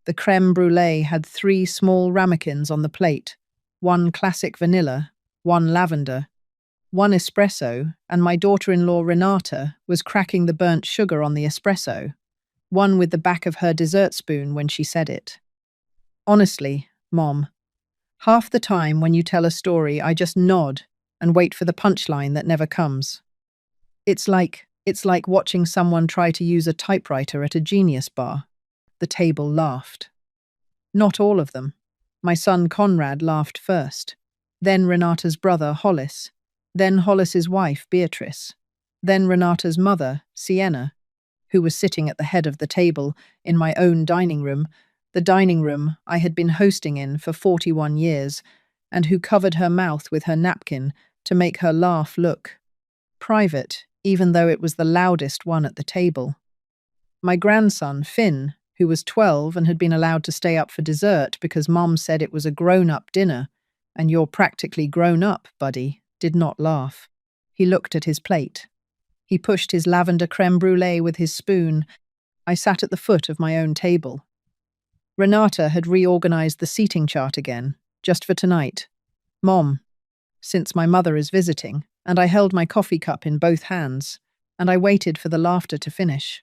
The creme brulee had 3 small ramekins on the plate, 1 classic vanilla, 1 lavender, 1 espresso, and my daughter-in-law Renata was cracking the burnt sugar on the espresso, one with the back of her dessert spoon when she said it. Honestly, Mom, half the time when you tell a story, I just nod and wait for the punchline that never comes. It's like watching someone try to use a typewriter at a Genius bar. The table laughed. Not all of them. My son Conrad laughed first, then Renata's brother Hollis, then Hollis's wife Beatrice, then Renata's mother Sienna, who was sitting at the head of the table in my own dining room, the dining room I had been hosting in for 41 years, and who covered her mouth with her napkin to make her laugh look private, even though it was the loudest one at the table. My grandson, Finn, who was 12 and had been allowed to stay up for dessert because Mom said it was a grown-up dinner, and you're practically grown up, buddy, did not laugh. He looked at his plate. He pushed his lavender creme brulee with his spoon. I sat at the foot of my own table. Renata had reorganized the seating chart again, just for tonight. Mom, since my mother is visiting, and I held my coffee cup in both hands, and I waited for the laughter to finish.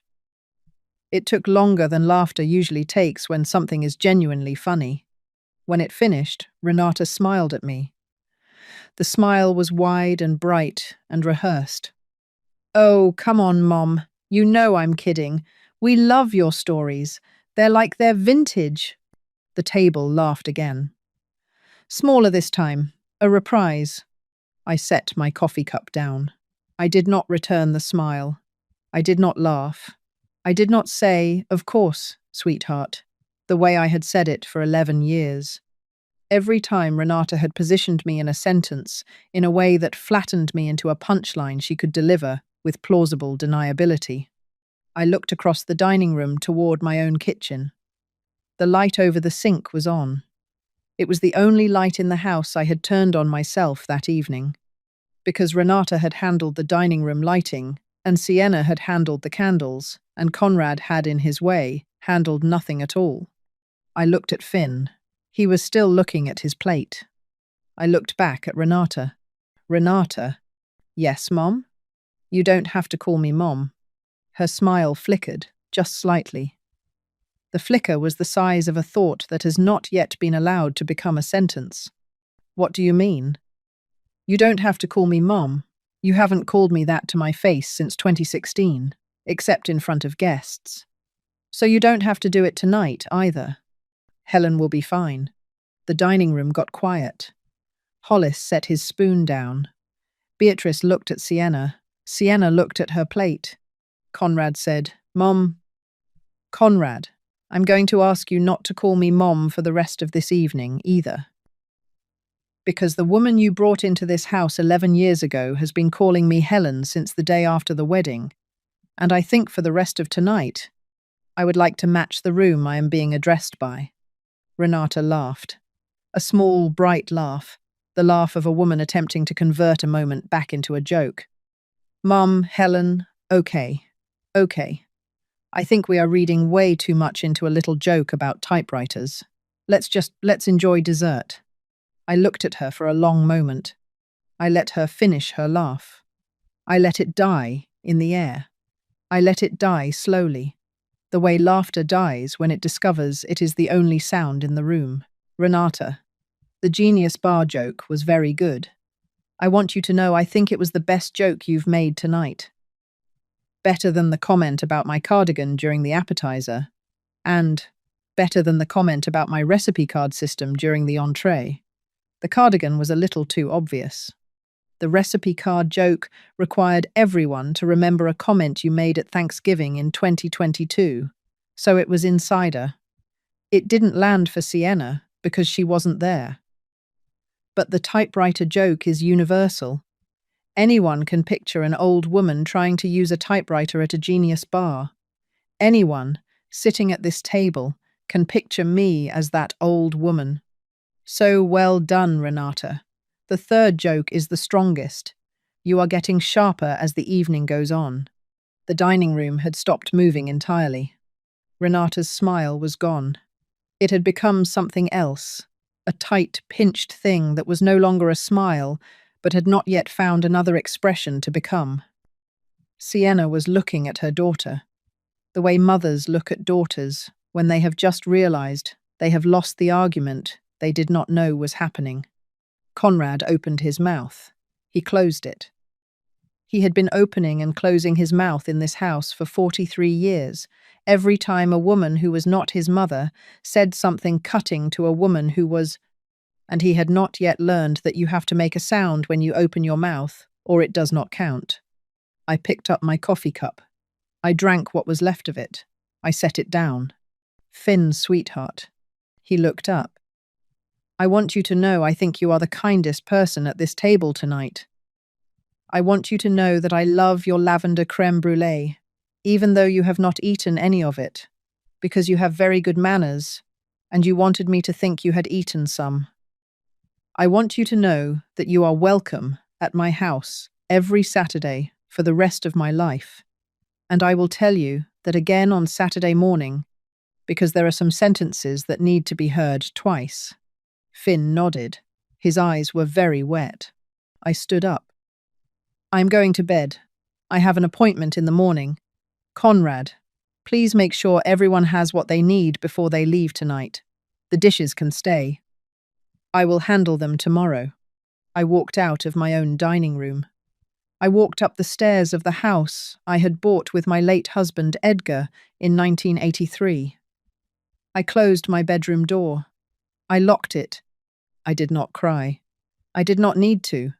It took longer than laughter usually takes when something is genuinely funny. When it finished, Renata smiled at me. The smile was wide and bright and rehearsed. Oh, come on, Mom. You know I'm kidding. We love your stories. They're vintage. The table laughed again. Smaller this time. A reprise. I set my coffee cup down. I did not return the smile. I did not laugh. I did not say, of course, sweetheart, the way I had said it for 11 years. Every time Renata had positioned me in a sentence in a way that flattened me into a punchline she could deliver with plausible deniability. I looked across the dining room toward my own kitchen. The light over the sink was on. It was the only light in the house I had turned on myself that evening. Because Renata had handled the dining room lighting, and Sienna had handled the candles, and Conrad had, in his way, handled nothing at all. I looked at Finn. He was still looking at his plate. I looked back at Renata. Renata? Yes, Mom? You don't have to call me Mom. Her smile flickered, just slightly. The flicker was the size of a thought that has not yet been allowed to become a sentence. What do you mean? You don't have to call me Mom. You haven't called me that to my face since 2016, except in front of guests. So you don't have to do it tonight, either. Helen will be fine. The dining room got quiet. Hollis set his spoon down. Beatrice looked at Sienna. Sienna looked at her plate. Conrad said, Mom. Conrad, I'm going to ask you not to call me Mom for the rest of this evening, either. Because the woman you brought into this house 11 years ago has been calling me Helen since the day after the wedding, and I think for the rest of tonight, I would like to match the room I am being addressed by. Renata laughed. A small, bright laugh, the laugh of a woman attempting to convert a moment back into a joke. Mum, Helen, okay. I think we are reading way too much into a little joke about typewriters. Let's enjoy dessert. I looked at her for a long moment. I let her finish her laugh. I let it die in the air. I let it die slowly, the way laughter dies when it discovers it is the only sound in the room. Renata, the Genius bar joke was very good. I want you to know I think it was the best joke you've made tonight. Better than the comment about my cardigan during the appetizer, and better than the comment about my recipe card system during the entree. The cardigan was a little too obvious. The recipe card joke required everyone to remember a comment you made at Thanksgiving in 2022, so it was insider. It didn't land for Sienna because she wasn't there. But the typewriter joke is universal. Anyone can picture an old woman trying to use a typewriter at a Genius bar. Anyone, sitting at this table, can picture me as that old woman. So well done, Renata. The third joke is the strongest. You are getting sharper as the evening goes on. The dining room had stopped moving entirely. Renata's smile was gone. It had become something else, a tight, pinched thing that was no longer a smile, but had not yet found another expression to become. Sienna was looking at her daughter, the way mothers look at daughters when they have just realized they have lost the argument they did not know was happening. Conrad opened his mouth. He closed it. He had been opening and closing his mouth in this house for 43 years, every time a woman who was not his mother said something cutting to a woman who was, and he had not yet learned that you have to make a sound when you open your mouth, or it does not count. I picked up my coffee cup. I drank what was left of it. I set it down. Finn, sweetheart. He looked up. I want you to know I think you are the kindest person at this table tonight. I want you to know that I love your lavender crème brûlée, even though you have not eaten any of it, because you have very good manners, and you wanted me to think you had eaten some. I want you to know that you are welcome at my house every Saturday for the rest of my life, and I will tell you that again on Saturday morning, because there are some sentences that need to be heard twice. Finn nodded. His eyes were very wet. I stood up. I'm going to bed. I have an appointment in the morning. Conrad, please make sure everyone has what they need before they leave tonight. The dishes can stay. I will handle them tomorrow. I walked out of my own dining room. I walked up the stairs of the house I had bought with my late husband Edgar in 1983. I closed my bedroom door. I locked it. I did not cry. I did not need to.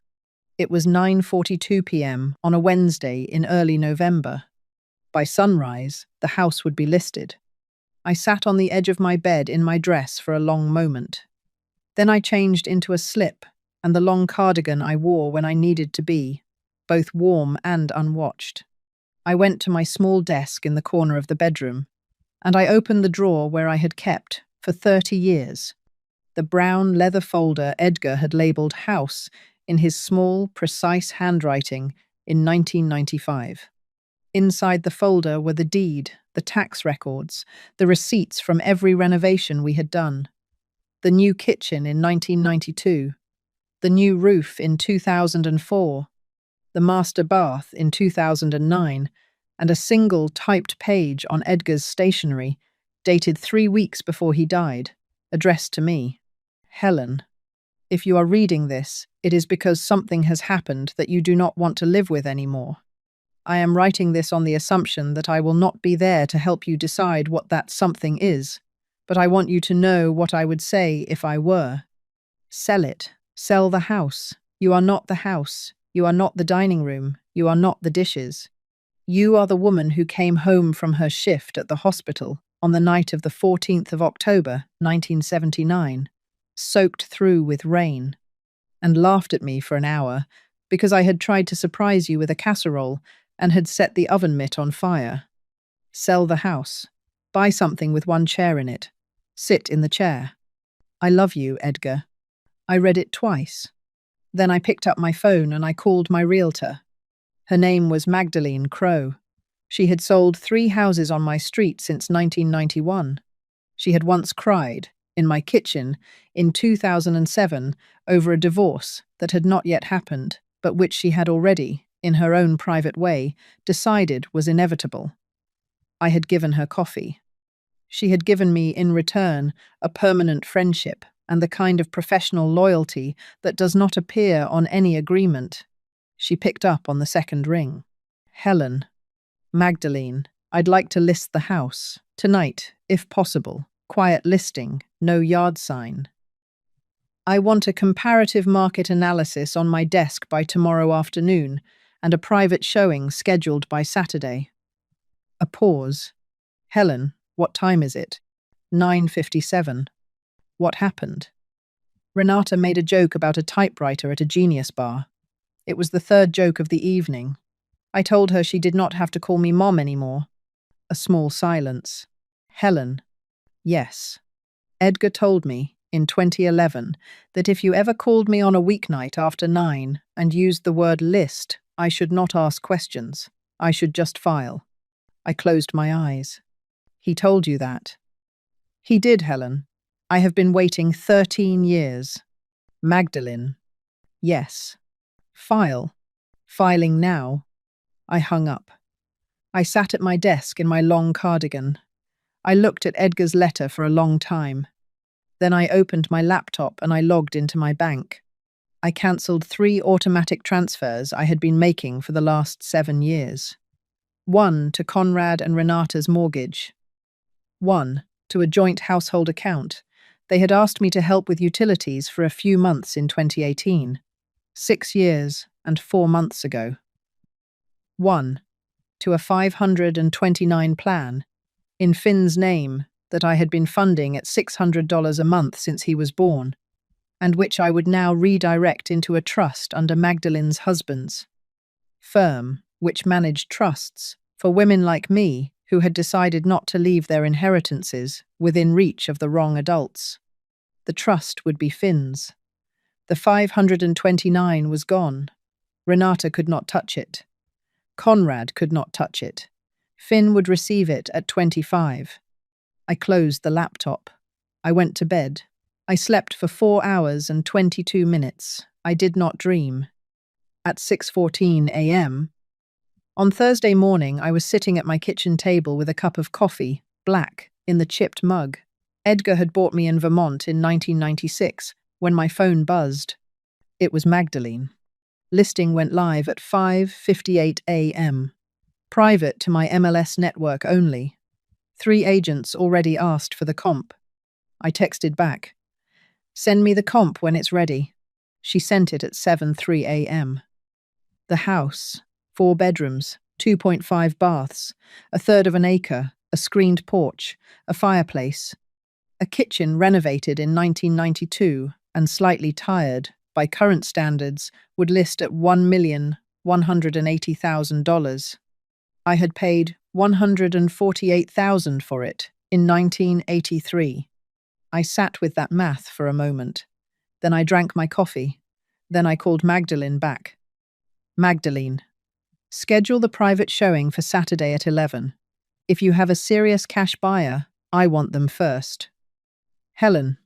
It was 9:42 p.m. on a Wednesday in early November. By sunrise, the house would be listed. I sat on the edge of my bed in my dress for a long moment. Then I changed into a slip and the long cardigan I wore when I needed to be, both warm and unwatched. I went to my small desk in the corner of the bedroom, and I opened the drawer where I had kept, for 30 years, the brown leather folder Edgar had labelled House in his small, precise handwriting in 1995. Inside the folder were the deed, the tax records, the receipts from every renovation we had done. The new kitchen in 1992, the new roof in 2004, the master bath in 2009, and a single typed page on Edgar's stationery, dated 3 weeks before he died, addressed to me. Helen, if you are reading this, it is because something has happened that you do not want to live with anymore. I am writing this on the assumption that I will not be there to help you decide what that something is, but I want you to know what I would say if I were. Sell it. Sell the house. You are not the house. You are not the dining room. You are not the dishes. You are the woman who came home from her shift at the hospital on the night of the 14th of October, 1979, soaked through with rain, and laughed at me for an hour because I had tried to surprise you with a casserole and had set the oven mitt on fire. Sell the house. Buy something with one chair in it. Sit in the chair. I love you, Edgar. I read it twice. Then I picked up my phone and I called my realtor. Her name was Magdalene Crow. She had sold 3 houses on my street since 1991. She had once cried, in my kitchen, in 2007, over a divorce that had not yet happened, but which she had already, in her own private way, decided was inevitable. I had given her coffee. She had given me, in return, a permanent friendship and the kind of professional loyalty that does not appear on any agreement. She picked up on the second ring. Helen. Magdalene, I'd like to list the house. Tonight, if possible. Quiet listing, no yard sign. I want a comparative market analysis on my desk by tomorrow afternoon and a private showing scheduled by Saturday. A pause. Helen, what time is it? 9:57. What happened? Renata made a joke about a typewriter at a Genius bar. It was the 3rd joke of the evening. I told her she did not have to call me Mom anymore. A small silence. Helen. Yes. Edgar told me, in 2011, that if you ever called me on a weeknight after 9 and used the word list, I should not ask questions. I should just file. I closed my eyes. He told you that? He did, Helen. I have been waiting 13 years. Magdalene. Yes. File. Filing now. I hung up. I sat at my desk in my long cardigan. I looked at Edgar's letter for a long time. Then I opened my laptop and I logged into my bank. I cancelled 3 automatic transfers I had been making for the last 7 years. 1 to Conrad and Renata's mortgage. 1 to a joint household account. They had asked me to help with utilities for a few months in 2018, 6 years and 4 months ago. 1 to a 529 plan, in Finn's name, that I had been funding at $600 a month since he was born, and which I would now redirect into a trust under Magdalene's husband's firm, which managed trusts for women like me who had decided not to leave their inheritances within reach of the wrong adults. The trust would be Finn's. The 529 was gone. Renata could not touch it. Conrad could not touch it. Finn would receive it at 25. I closed the laptop. I went to bed. I slept for 4 hours and 22 minutes. I did not dream. At 6:14 a.m., on Thursday morning, I was sitting at my kitchen table with a cup of coffee, black, in the chipped mug. Edgar had bought me in Vermont in 1996, when my phone buzzed. It was Magdalene. Listing went live at 5:58 a.m. Private to my MLS network only. 3 agents already asked for the comp. I texted back. Send me the comp when it's ready. She sent it at 7:03 a.m. The house. 4 bedrooms, 2.5 baths, a third of an acre, a screened porch, a fireplace. A kitchen renovated in 1992 and slightly tired, by current standards, would list at $1,180,000. I had paid $148,000 for it in 1983. I sat with that math for a moment. Then I drank my coffee. Then I called Magdalene back. Magdalene. Schedule the private showing for Saturday at 11. If you have a serious cash buyer, I want them first. Helen.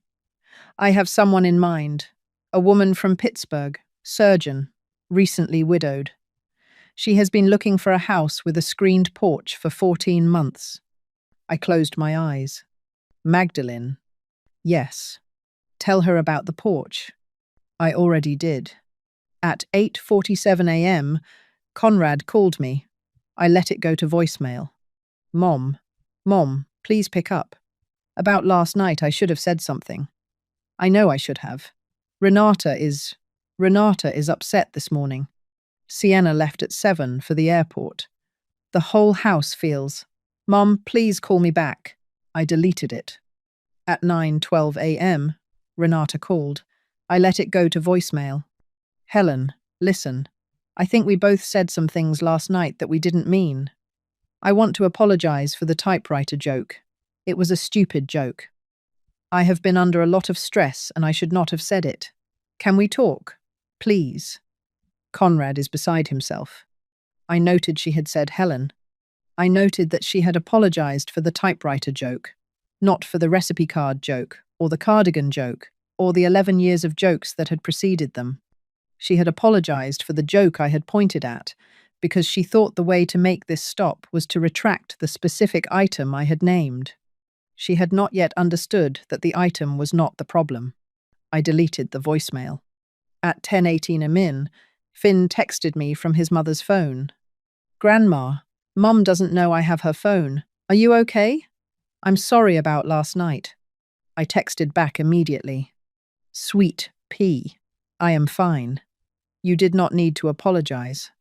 I have someone in mind. A woman from Pittsburgh, surgeon, recently widowed. She has been looking for a house with a screened porch for 14 months. I closed my eyes. Magdalene. Yes. Tell her about the porch. I already did. At 8:47 a.m., Conrad called me. I let it go to voicemail. Mom, please pick up. About last night I should have said something. I know I should have. Renata is upset this morning. Sienna left at 7 for the airport. The whole house feels. Mom, please call me back. I deleted it. At 9:12 a.m., Renata called. I let it go to voicemail. Helen, listen. I think we both said some things last night that we didn't mean. I want to apologize for the typewriter joke. It was a stupid joke. I have been under a lot of stress and I should not have said it. Can we talk? Please. Conrad is beside himself. I noted she had said Helen. I noted that she had apologized for the typewriter joke, not for the recipe card joke, or the cardigan joke, or the 11 years of jokes that had preceded them. She had apologized for the joke I had pointed at, because she thought the way to make this stop was to retract the specific item I had named. She had not yet understood that the item was not the problem. I deleted the voicemail. At 10:18 a.m., Finn texted me from his mother's phone. Grandma, Mum doesn't know I have her phone. Are you okay? I'm sorry about last night. I texted back immediately. Sweet pea. I am fine. You did not need to apologize.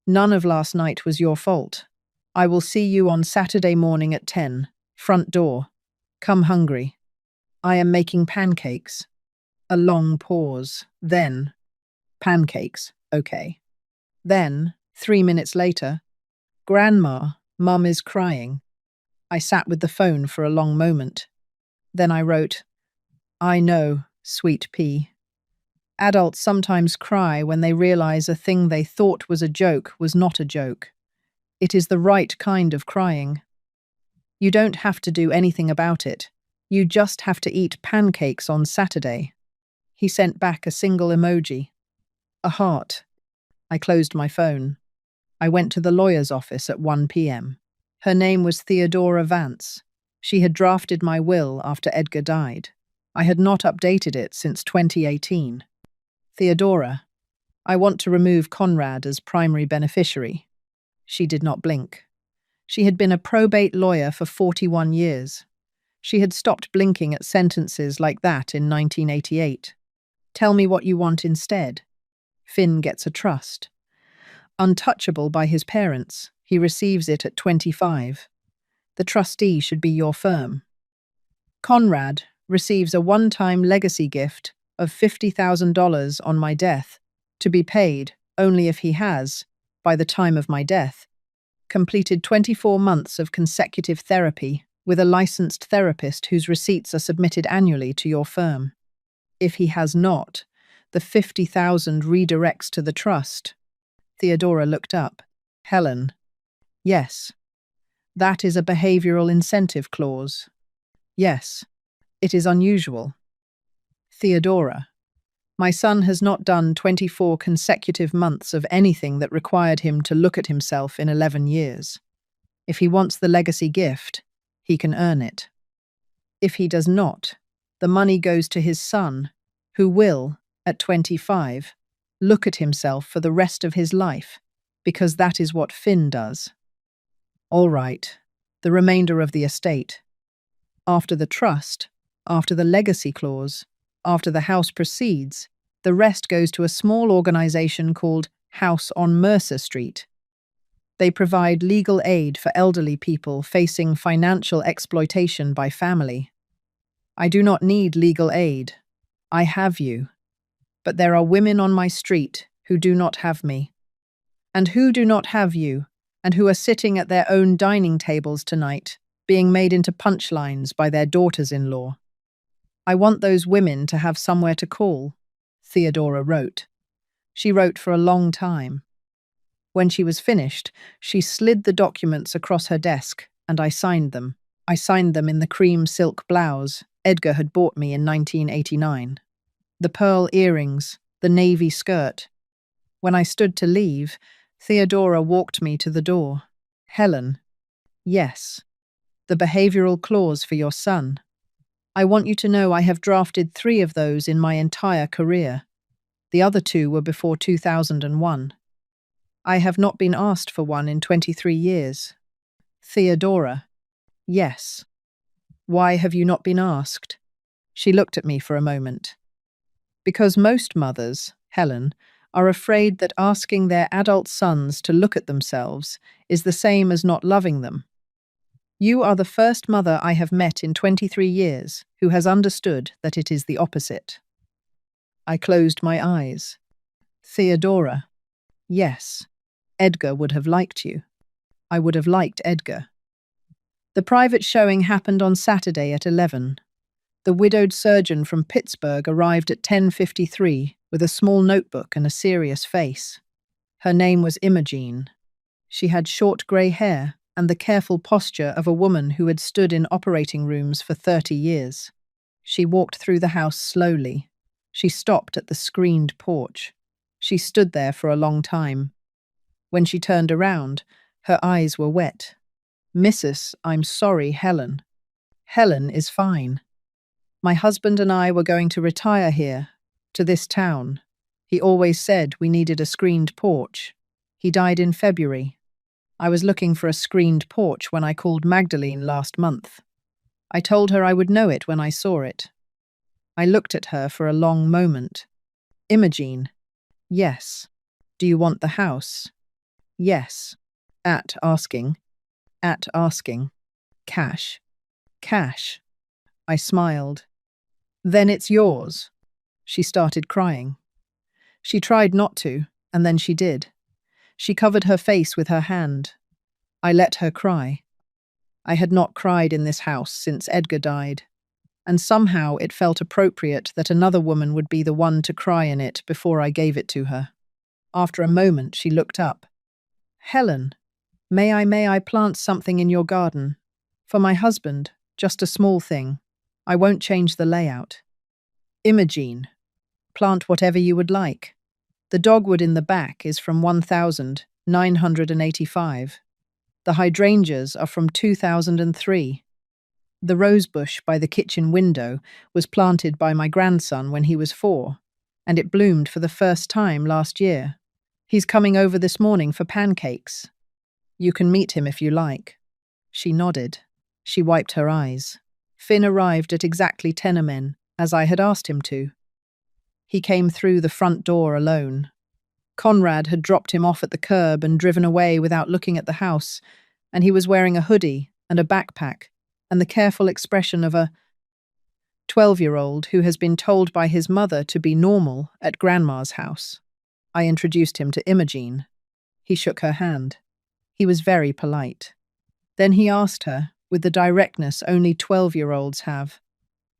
None of last night was your fault. I will see you on Saturday morning at 10, front door. Come hungry. I am making pancakes. A long pause. Then, pancakes, okay. Then, 3 minutes later, Grandma, Mum is crying. I sat with the phone for a long moment. Then I wrote, I know, sweet pea. Adults sometimes cry when they realize a thing they thought was a joke was not a joke. It is the right kind of crying. You don't have to do anything about it. You just have to eat pancakes on Saturday. He sent back a single emoji. A heart. I closed my phone. I went to the lawyer's office at 1 p.m. Her name was Theodora Vance. She had drafted my will after Edgar died. I had not updated it since 2018. Theodora, I want to remove Conrad as primary beneficiary. She did not blink. She had been a probate lawyer for 41 years. She had stopped blinking at sentences like that in 1988. Tell me what you want instead. Finn gets a trust. Untouchable by his parents, he receives it at 25. The trustee should be your firm. Conrad receives a one-time legacy gift of $50,000 on my death, to be paid only if he has, by the time of my death, completed 24 months of consecutive therapy with a licensed therapist whose receipts are submitted annually to your firm. If he has not, the $50,000 redirects to the trust. Theodora looked up. Helen. Yes. That is a behavioral incentive clause. Yes. It is unusual. Theodora. My son has not done 24 consecutive months of anything that required him to look at himself in 11 years. If he wants the legacy gift, he can earn it. If he does not, the money goes to his son, who will, at 25, look at himself for the rest of his life, because that is what Finn does. All right, the remainder of the estate. After the trust, after the legacy clause, after the house proceeds, the rest goes to a small organization called House on Mercer Street. They provide legal aid for elderly people facing financial exploitation by family. I do not need legal aid. I have you. But there are women on my street who do not have me. And who do not have you, and who are sitting at their own dining tables tonight, being made into punchlines by their daughters-in-law. I want those women to have somewhere to call, Theodora wrote. She wrote for a long time. When she was finished, she slid the documents across her desk, and I signed them. I signed them in the cream silk blouse Edgar had bought me in 1989. The pearl earrings, the navy skirt. When I stood to leave, Theodora walked me to the door. Helen. Yes. The behavioral clause for your son. I want you to know I have drafted 3 of those in my entire career. The other 2 were before 2001. I have not been asked for one in 23 years. Theodora. Yes. Why have you not been asked? She looked at me for a moment. Because most mothers, Helen, are afraid that asking their adult sons to look at themselves is the same as not loving them. You are the first mother I have met in 23 years who has understood that it is the opposite. I closed my eyes. Theodora. Yes. Edgar would have liked you. I would have liked Edgar. The private showing happened on Saturday at 11. The widowed surgeon from Pittsburgh arrived at 10:53 with a small notebook and a serious face. Her name was Imogen. She had short grey hair and the careful posture of a woman who had stood in operating rooms for 30 years. She walked through the house slowly. She stopped at the screened porch. She stood there for a long time. When she turned around, her eyes were wet. Mrs. I'm sorry, Helen. Helen is fine. My husband and I were going to retire here, to this town. He always said we needed a screened porch. He died in February. I was looking for a screened porch when I called Magdalene last month. I told her I would know it when I saw it. I looked at her for a long moment. Imogen. Yes. Do you want the house? Yes. At asking. Cash. Cash. I smiled. Then it's yours. She started crying. She tried not to, and then she did. She covered her face with her hand. I let her cry. I had not cried in this house since Edgar died, and somehow it felt appropriate that another woman would be the one to cry in it before I gave it to her. After a moment, she looked up. Helen, may I plant something in your garden? For my husband, just a small thing. I won't change the layout. Imogene, plant whatever you would like. The dogwood in the back is from 1985. The hydrangeas are from 2003. The rosebush by the kitchen window was planted by my grandson when he was 4, and it bloomed for the first time last year. He's coming over this morning for pancakes. You can meet him if you like. She nodded. She wiped her eyes. Finn arrived at exactly 10 a.m, as I had asked him to. He came through the front door alone. Conrad had dropped him off at the curb and driven away without looking at the house, and he was wearing a hoodie and a backpack and the careful expression of a 12-year-old who has been told by his mother to be normal at Grandma's house. I introduced him to Imogene. He shook her hand. He was very polite. Then he asked her, with the directness only 12-year-olds have,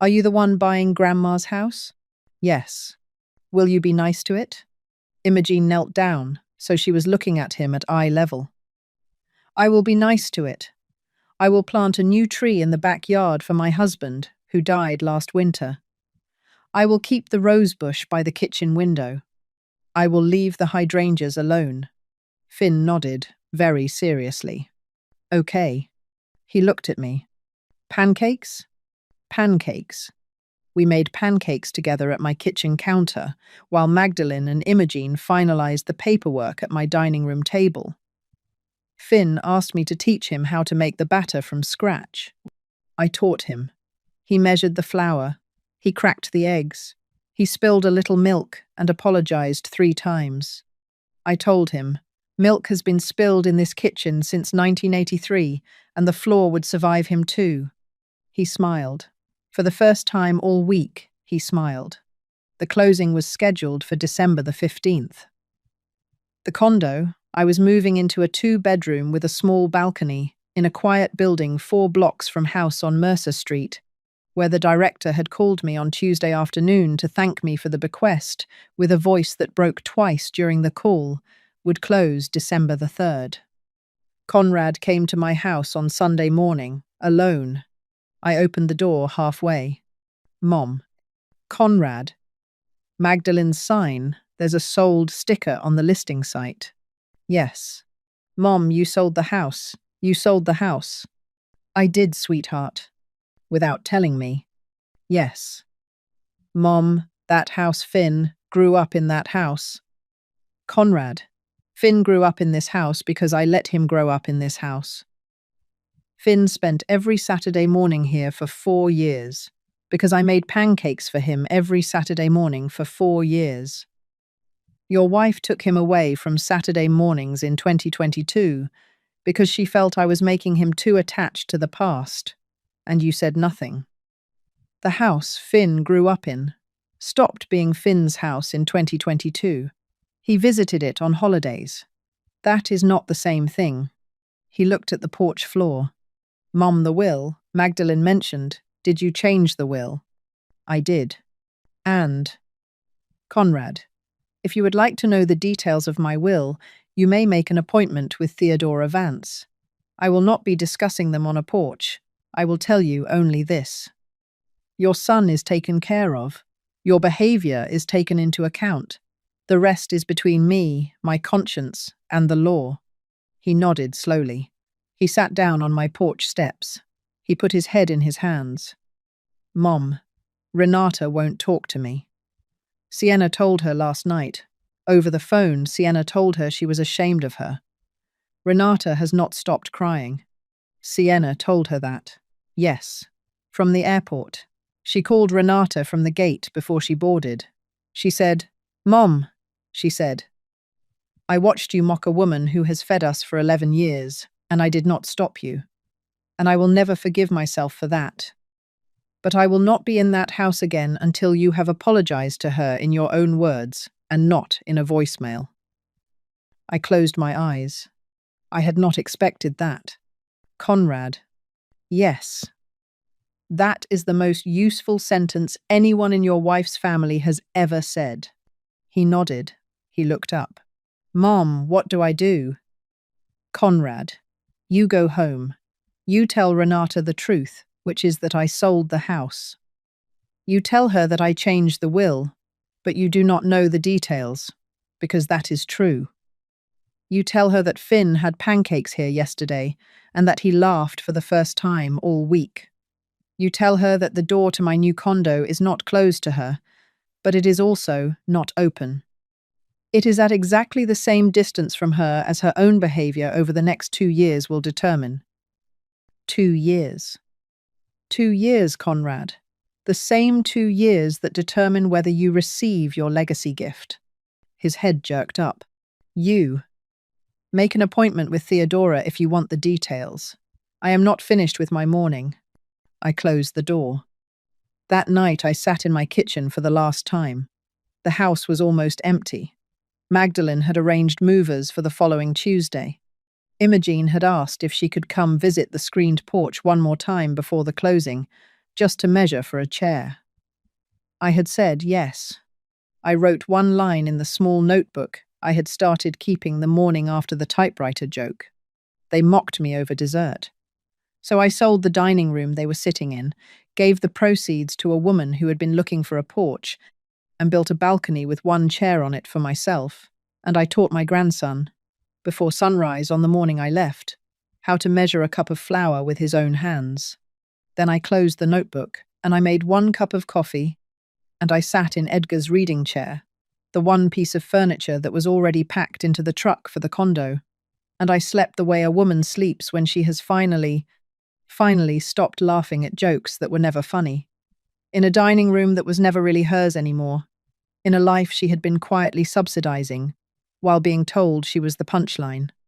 "Are you the one buying Grandma's house?" "Yes." "Will you be nice to it?" Imogene knelt down, so she was looking at him at eye level. "I will be nice to it. I will plant a new tree in the backyard for my husband, who died last winter. I will keep the rosebush by the kitchen window. I will leave the hydrangeas alone." Finn nodded, very seriously. "Okay." He looked at me. "Pancakes?" "Pancakes." We made pancakes together at my kitchen counter, while Magdalene and Imogene finalized the paperwork at my dining room table. Finn asked me to teach him how to make the batter from scratch. I taught him. He measured the flour. He cracked the eggs. He spilled a little milk and apologized 3 times. I told him, milk has been spilled in this kitchen since 1983, and the floor would survive him too. He smiled. For the first time all week, he smiled. The closing was scheduled for December the 15th. The condo, I was moving into a 2-bedroom with a small balcony in a quiet building 4 blocks from house on Mercer Street, where the director had called me on Tuesday afternoon to thank me for the bequest with a voice that broke twice during the call, would close December the 3rd. Conrad came to my house on Sunday morning, alone. I opened the door halfway. "Mom." "Conrad." "Magdalene's sign. There's a sold sticker on the listing site." "Yes." "Mom, you sold the house. You sold the house." "I did, sweetheart." "Without telling me." "Yes." "Mom, that house Finn grew up in that house." "Conrad, Finn grew up in this house because I let him grow up in this house. Finn spent every Saturday morning here for 4 years, because I made pancakes for him every Saturday morning for 4 years. Your wife took him away from Saturday mornings in 2022 because she felt I was making him too attached to the past, and you said nothing. The house Finn grew up in stopped being Finn's house in 2022. He visited it on holidays. That is not the same thing." He looked at the porch floor. "Mom, the will, Magdalene mentioned. Did you change the will?" "I did." "And?" "Conrad, if you would like to know the details of my will, you may make an appointment with Theodora Vance. I will not be discussing them on a porch. I will tell you only this. Your son is taken care of. Your behavior is taken into account. The rest is between me, my conscience, and the law." He nodded slowly. He sat down on my porch steps. He put his head in his hands. "Mom, Renata won't talk to me. Sienna told her last night. Over the phone, Sienna told her she was ashamed of her. Renata has not stopped crying. Sienna told her that. Yes, from the airport. She called Renata from the gate before she boarded. She said, 'Mom,' she said, 'I watched you mock a woman who has fed us for 11 years, and I did not stop you. And I will never forgive myself for that. But I will not be in that house again until you have apologized to her in your own words and not in a voicemail.' I closed my eyes. I had not expected that. Conrad. Yes. That is the most useful sentence anyone in your wife's family has ever said." He nodded. He looked up. "Mom, what do I do?" "Conrad, you go home. You tell Renata the truth, which is that I sold the house. You tell her that I changed the will, but you do not know the details, because that is true. You tell her that Finn had pancakes here yesterday and that he laughed for the first time all week. You tell her that the door to my new condo is not closed to her, but it is also not open. It is at exactly the same distance from her as her own behavior over the next 2 years will determine. 2 years. 2 years, Conrad. The same 2 years that determine whether you receive your legacy gift. His head jerked up. You. Make an appointment with Theodora if you want the details. I am not finished with my morning. I closed the door. That night I sat in my kitchen for the last time. The house was almost empty. Magdalene had arranged movers for the following Tuesday. Imogene had asked if she could come visit the screened porch one more time before the closing, just to measure for a chair. I had said yes. I wrote one line in the small notebook I had started keeping the morning after the typewriter joke. They mocked me over dessert. So I sold the dining room they were sitting in, gave the proceeds to a woman who had been looking for a porch, and built a balcony with one chair on it for myself, and I taught my grandson, before sunrise on the morning I left, how to measure a cup of flour with his own hands. Then I closed the notebook, and I made 1 cup of coffee, and I sat in Edgar's reading chair, the one piece of furniture that was already packed into the truck for the condo, and I slept the way a woman sleeps when she has finally stopped laughing at jokes that were never funny. In a dining room that was never really hers anymore, in a life she had been quietly subsidizing, while being told she was the punchline.